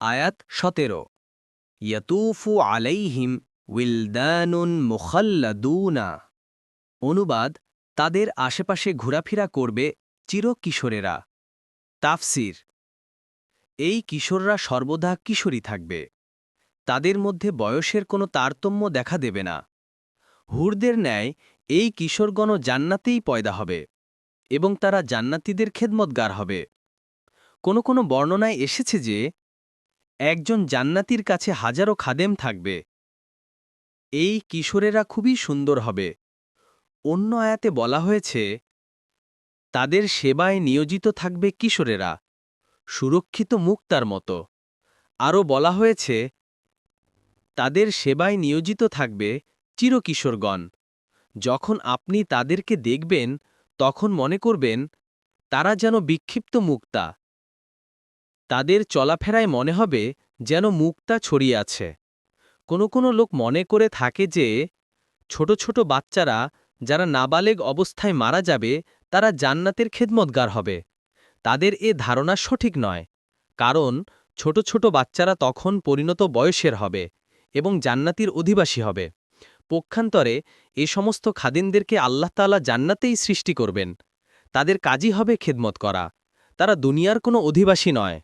আয়াত 17 ইয়াতুফু আলাইহিম উইলদানুন মুখাল্লাদুনা। অনুবাদ, তাদের আশেপাশে ঘোরাফেরা করবে চিরকিশোরেরা। তাফসির, এই কিশোররা সর্বদা কিশোরী থাকবে। তাদের মধ্যে বয়সের কোনো তারতম্য দেখা দেবে না। হুরদের ন্যায় এই কিশোরগণ জান্নাতেই পয়দা হবে এবং তারা জান্নাতীদের খেদমতগার হবে। কোনো কোনো বর্ণনায় এসেছে যে একজন জান্নাতীর কাছে হাজারো খাদেম থাকবে। এই কিশোরেরা খুবই সুন্দর হবে। অন্য আয়াতে বলা হয়েছে তাদের সেবায় নিয়োজিত থাকবে কিশোরেরা, সুরক্ষিত মুক্তার মতো। আরও বলা হয়েছে তাদের সেবায় নিয়োজিত থাকবে চিরকিশোরগণ। যখন আপনি তাদেরকে দেখবেন তখন মনে করবেন তারা যেন বিক্ষিপ্ত মুক্তা। তাদের চলাফেরায় মনে হবে যেন মুক্তা ছড়িয়ে আছে। কোনো কোনো লোক মনে করে থাকে যে ছোট ছোট বাচ্চারা যারা নাবালেগ অবস্থায় মারা যাবে তারা জান্নাতের খেদমতগার হবে। তাদের এ ধারণা সঠিক নয়, কারণ ছোট ছোট বাচ্চারা তখন পরিণত বয়সের হবে এবং জান্নাতির অধিবাসী হবে। পক্ষান্তরে এ সমস্ত খাদিমদেরকে আল্লাহ তাআলা জান্নাতেই সৃষ্টি করবেন। তাদের কাজই হবে খেদমত করা। তারা দুনিয়ার কোনো অধিবাসী নয়।